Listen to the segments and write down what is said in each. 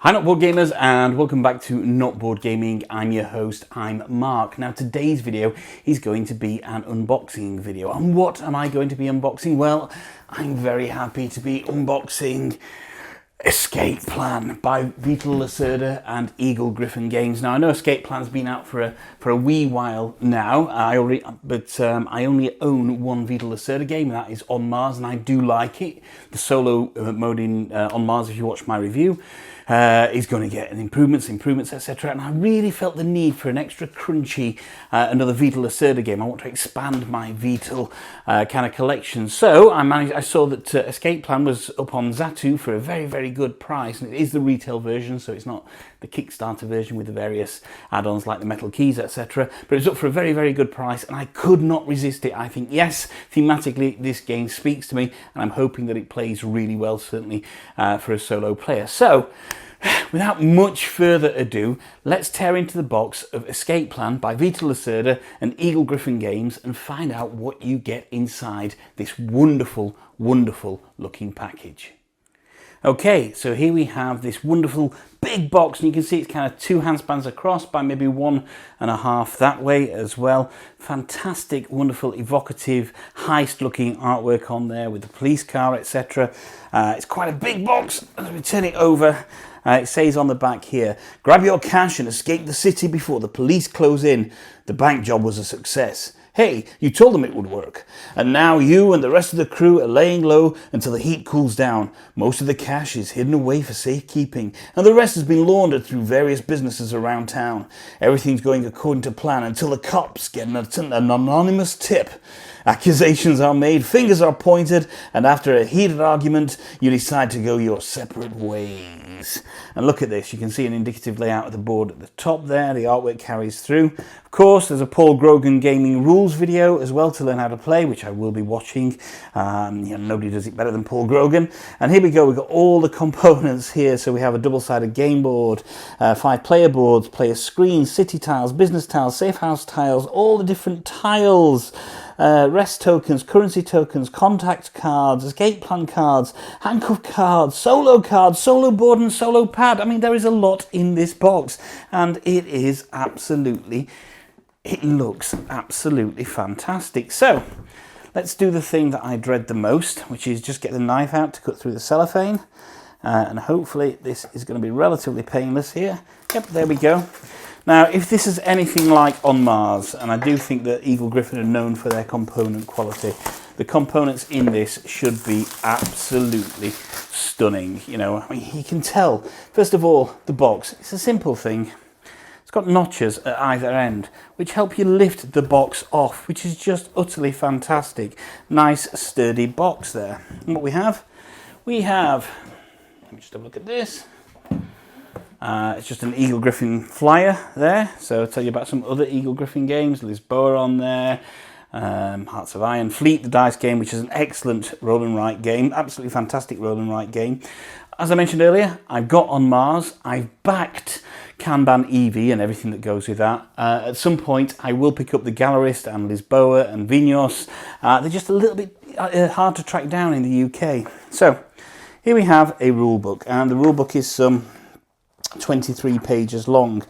Hi Not Board Gamers, and welcome back to Not Board Gaming. I'm your host, I'm Mark. Now today's video is going to be an unboxing video. And what am I going to be unboxing? Well, I'm very happy to be unboxing Escape Plan by Lacreda and Eagle Gryphon games. Now I know Escape Plan's been out for a wee while now. I only own one Lacreda game, and that is On Mars, and I do like it. The solo mode in On Mars, if you watch my review, is going to get improvements, etc. And I really felt the need for an extra crunchy, another Lacreda game. I want to expand my Vital kind of collection. So I saw that Escape Plan was up on Zatu for a very, very good price, and it is the retail version, so it's not the Kickstarter version with the various add-ons like the metal keys, etc. But it's up for a very, very good price, and I could not resist it. I think, yes, thematically this game speaks to me, and I'm hoping that it plays really well, certainly for a solo player. So without much further ado, let's tear into the box of Escape Plan by Lacreda and Eagle Gryphon games and find out what you get inside this wonderful, wonderful looking package. Okay, so here we have this wonderful big box, and you can see it's kind of 2 handspans across by maybe 1.5 that way as well. Fantastic, wonderful, evocative, heist looking artwork on there with the police car, etc. It's quite a big box. As we turn it over, it says on the back here, grab your cash and escape the city before the police close in. The bank job was a success. Hey, you told them it would work. And now you and the rest of the crew are laying low until the heat cools down. Most of the cash is hidden away for safekeeping, and the rest has been laundered through various businesses around town. Everything's going according to plan until the cops get an anonymous tip. Accusations are made, fingers are pointed, and after a heated argument, you decide to go your separate ways. And look at this, you can see an indicative layout of the board at the top there. The artwork carries through. Of course, there's a Paul Grogan gaming rules video as well to learn how to play, which I will be watching. Nobody does it better than Paul Grogan. And here we go, we've got all the components here. So we have a double-sided game board, 5 player boards, player screens, city tiles, business tiles, safe house tiles, all the different tiles. Rest tokens, currency tokens, contact cards, escape plan cards, handcuff cards, solo board and solo pad. I mean, there is a lot in this box, and it looks absolutely fantastic. So let's do the thing that I dread the most, which is just get the knife out to cut through the cellophane, and hopefully this is going to be relatively painless here. Yep, there we go. Now, if this is anything like On Mars, and I do think that Eagle Gryphon are known for their component quality, the components in this should be absolutely stunning. You know, I mean, you can tell, first of all, the box. It's a simple thing. It's got notches at either end, which help you lift the box off, which is just utterly fantastic. Nice, sturdy box there. And what we have, let me just have a look at this. It's just an Eagle Gryphon flyer there, so I'll tell you about some other Eagle Gryphon games. Lisboa on there, Hearts of Iron, Fleet, the dice game, which is an excellent roll and write game, absolutely fantastic roll and write game. As I mentioned earlier, I've got On Mars, I've backed Kanban Eevee and everything that goes with that. At some point, I will pick up the Gallerist and Lisboa and Vinos. They're just a little bit hard to track down in the UK. So here we have a rule book, and the rule book is some 23 pages long,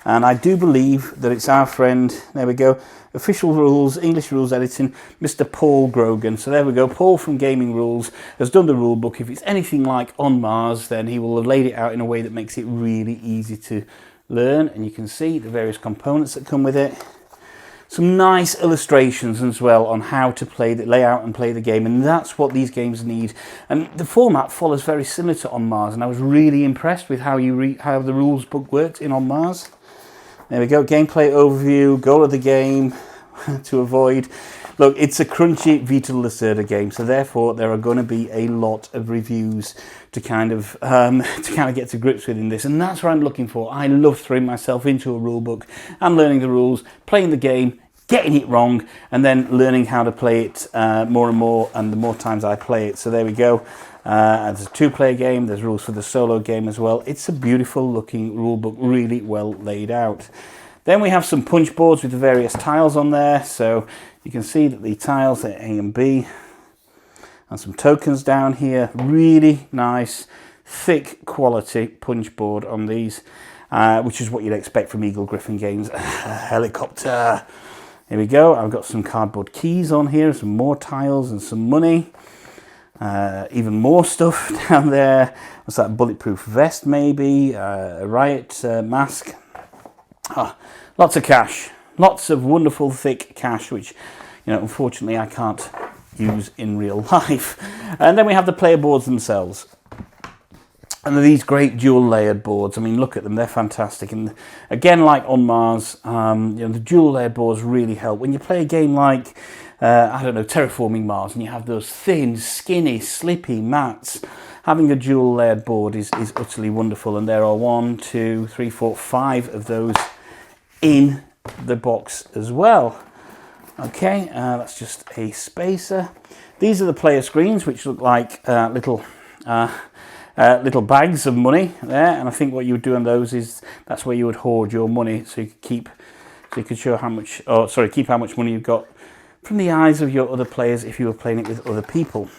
and I do believe that it's our friend, there we go, Official Rules, English Rules Editing, Mr. Paul Grogan. So there we go, Paul from Gaming Rules has done the rule book. If it's anything like On Mars, then he will have laid it out in a way that makes it really easy to learn, and you can see the various components that come with it. Some nice illustrations as well on how to play the layout and play the game, and that's what these games need. And the format follows very similar to On Mars, and I was really impressed with how the rules book worked in On Mars. There we go, gameplay overview, goal of the game to avoid. Look, it's a crunchy Lacreda game, so therefore there are going to be a lot of reviews to kind of get to grips with in this, and that's what I'm looking for. I love throwing myself into a rule book and learning the rules, playing the game, getting it wrong, and then learning how to play it more and more, and the more times I play it. So there we go. It's a 2-player game. There's rules for the solo game as well. It's a beautiful looking rule book, really well laid out. Then we have some punch boards with the various tiles on there. So you can see that the tiles are A and B, and some tokens down here. Really nice thick quality punch board on these, which is what you'd expect from Eagle Gryphon games. A helicopter. Here we go. I've got some cardboard keys on here, some more tiles and some money. Even more stuff down there. What's that? Bulletproof vest, maybe? A riot mask. Lots of cash. Lots of wonderful thick cash, which, unfortunately I can't use in real life. And then we have the player boards themselves. And these great dual layered boards. I mean, look at them, they're fantastic. And again, like on Mars, the dual layered boards really help. When you play a game like, Terraforming Mars, and you have those thin, skinny, slippy mats, having a dual layered board is utterly wonderful. And there are 1, 2, 3, 4, 5 of those in the box as well. Okay, that's just a spacer. These are the player screens, which look like little bags of money there, and I think what you would do on those is that's where you would hoard your money, so you could show how much, keep how much money you've got from the eyes of your other players if you were playing it with other people.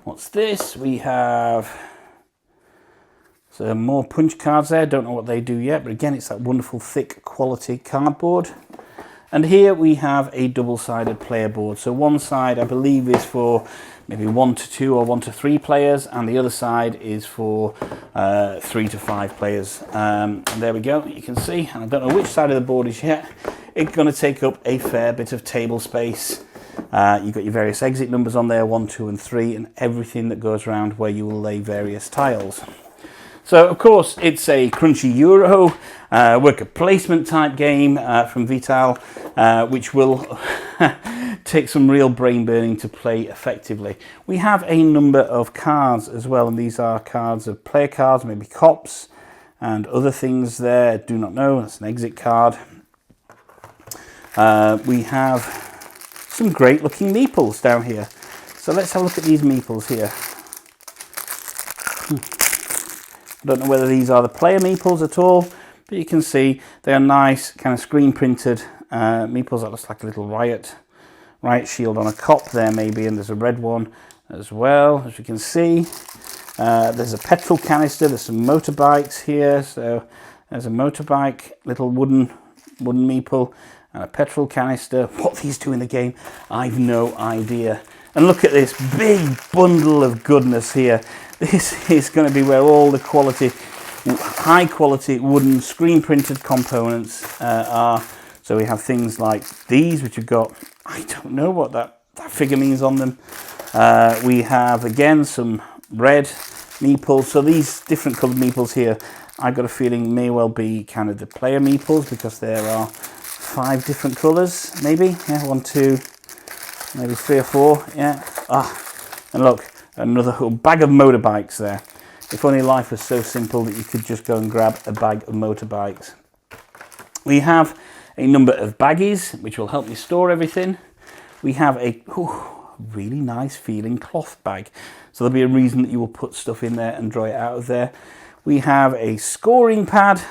What's this? We have some more punch cards there. Don't know what they do yet, but again, it's that wonderful thick quality cardboard. And here we have a double-sided player board. So one side, I believe, is for maybe 1 to 2 or 1 to 3 players, and the other side is for 3 to 5 players. And there we go, you can see. And I don't know which side of the board is yet. It's going to take up a fair bit of table space. You've got your various exit numbers on there, 1, 2, and 3, and everything that goes around where you will lay various tiles. So, of course, it's a crunchy Euro worker placement type game from Vital, which will take some real brain burning to play effectively. We have a number of cards as well, and these are cards of player cards, maybe cops and other things there. Do not know. That's an exit card. We have some great looking meeples down here. So let's have a look at these meeples here. I don't know whether these are the player meeples at all, but you can see they are nice, kind of screen printed meeples. That looks like a little riot shield on a cop there maybe, and there's a red one as well, as you can see. There's a petrol canister, there's some motorbikes here, so there's a motorbike, little wooden meeple, and a petrol canister. What these do in the game, I've no idea. And look at this big bundle of goodness here. This is going to be where all the high quality wooden screen printed components are. So we have things like these, which have got, I don't know what that figure means on them. We have again some red meeples. So these different coloured meeples here, I've got a feeling may well be kind of the player meeples, because there are 5 different colours, maybe. Yeah, 1, 2, maybe 3 or 4. Yeah. And look. Another whole bag of motorbikes there. If only life was so simple that you could just go and grab a bag of motorbikes. We have a number of baggies, which will help you store everything. We have a really nice feeling cloth bag. So there'll be a reason that you will put stuff in there and draw it out of there. We have a scoring pad.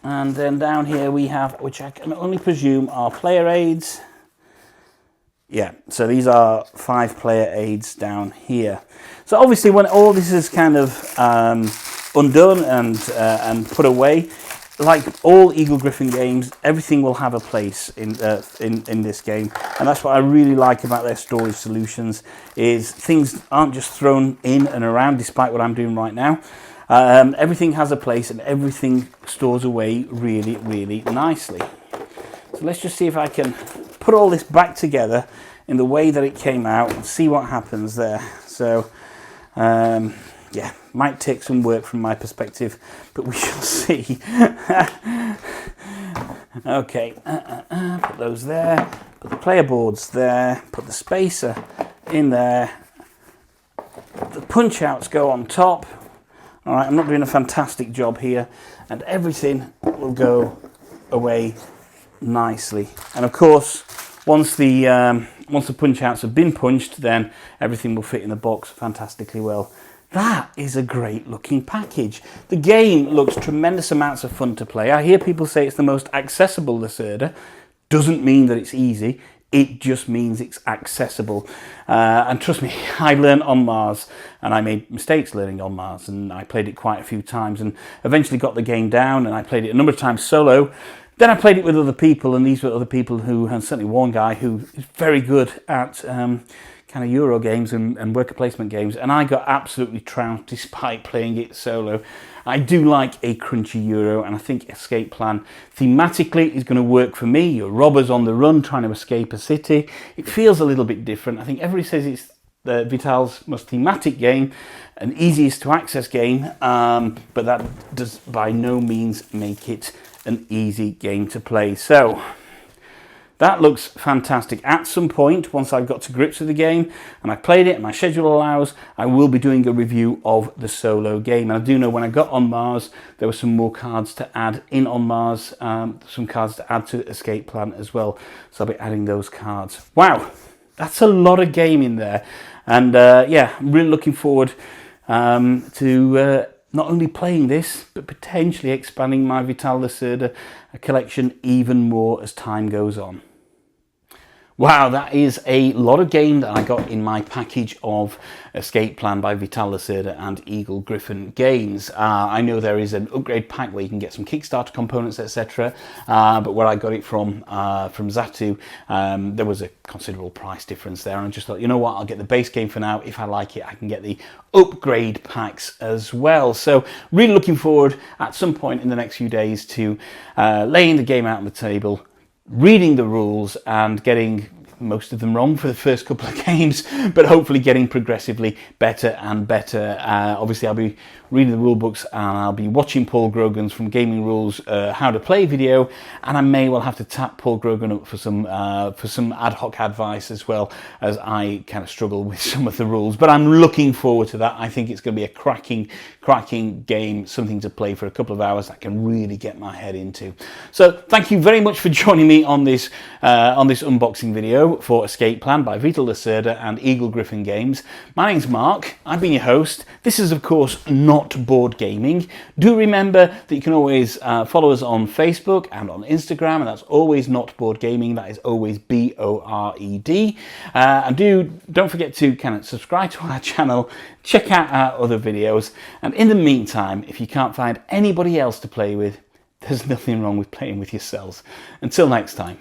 And then down here we have, which I can only presume are player aids. Yeah, so these are 5 player aids down here. So obviously when all this is kind of undone and put away, like all Eagle Gryphon games, everything will have a place in this game. And that's what I really like about their storage solutions, is things aren't just thrown in and around, despite what I'm doing right now. Everything has a place and everything stores away really, really nicely. So let's just see if I can put all this back together in the way that it came out and see what happens there. So yeah, might take some work from my perspective, but we shall see. Okay, put those there, put the player boards there, put the spacer in there, the punch outs go on top. All right, I'm not doing a fantastic job here, and everything will go away nicely. And of course, once the punch outs have been punched, then everything will fit in the box fantastically well. That is a great looking package. The game looks tremendous amounts of fun to play. I hear people say it's the most accessible Lacreda. Doesn't mean that it's easy. It just means it's accessible. And trust me, I learned on Mars, and I made mistakes learning on Mars, and I played it quite a few times and eventually got the game down, and I played it a number of times solo. Then I played it with other people, and these were other people who, and certainly one guy who is very good at kind of Euro games and worker placement games, and I got absolutely trounced despite playing it solo. I do like a crunchy Euro, and I think Escape Plan thematically is going to work for me. You're robbers on the run trying to escape a city. It feels a little bit different. I think everybody says it's Vital's most thematic game, an easiest to access game, but that does by no means make it an easy game to play. So that looks fantastic. At some point, once I've got to grips with the game and I played it and my schedule allows, I will be doing a review of the solo game. And I do know when I got on Mars, there were some more cards to add in on Mars, some cards to add to Escape Plan as well. So I'll be adding those cards. Wow, that's a lot of game in there. And yeah, I'm really looking forward to not only playing this, but potentially expanding my Vital Lacreda collection even more as time goes on. Wow, that is a lot of game that I got in my package of Escape Plan by Vital Lacreda and Eagle Gryphon games. I know there is an upgrade pack where you can get some Kickstarter components, etc. But where I got it from Zatu, there was a considerable price difference there. And I just thought, you know what, I'll get the base game for now. If I like it, I can get the upgrade packs as well. So really looking forward at some point in the next few days to laying the game out on the table, reading the rules and getting most of them wrong for the first couple of games, but hopefully getting progressively better and better. Obviously, I'll be reading the rule books and I'll be watching Paul Grogan's From Gaming Rules How to Play video, and I may well have to tap Paul Grogan up for some ad hoc advice as well, as I kind of struggle with some of the rules. But I'm looking forward to that. I think it's going to be a cracking game, something to play for a couple of hours that I can really get my head into. So thank you very much for joining me on this unboxing video for Escape Plan by Vital Lacreda and Eagle Gryphon games. My name's Mark, I've been your host. This is of course Not Board Gaming. Do remember that you can always follow us on Facebook and on Instagram, and that's always Not Board Gaming. That is always BORED. And don't forget to kind of subscribe to our channel, check out our other videos, and in the meantime, if you can't find anybody else to play with, there's nothing wrong with playing with yourselves. Until next time.